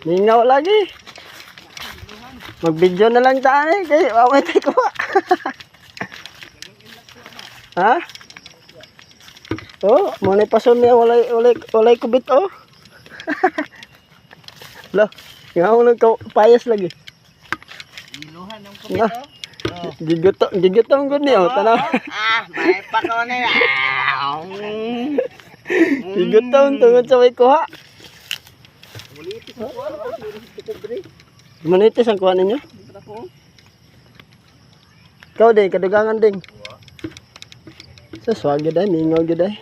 Ningaw lagi. Mag-video na lang tayo kay mamay tayo ko. Ha? Oh, muna pason niya walay kubit oh. Lo, ngaw nang payas lagi. Iluhan ng kubit oh. Gigutong gud niyo tanaw. May pa ko na. Gigutong tungod sa way kuha. Manitis ang kuha ninyo? Ikaw din, kadugangan din. Sa swag yun ay, mingaw yun ay.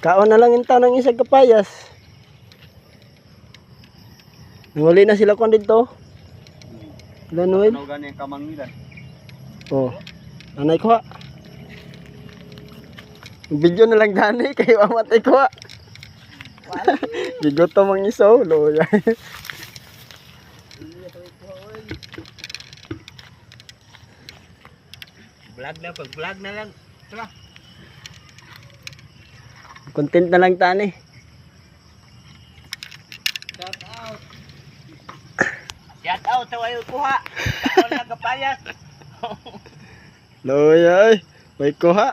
Kaon na lang yung taon ng isang kapayas. Nanguli na sila kung dito. Lanuin. Oh, nanay kuha. Video na lang dani, kayo amatay kuha. Gigoto mang iso, loya. Vlog na, pag-vlog na lang. Tara. Content na lang tani. Shout out. Shout out sa wayo kuha. Ako na kapayas. Loya, may kuha.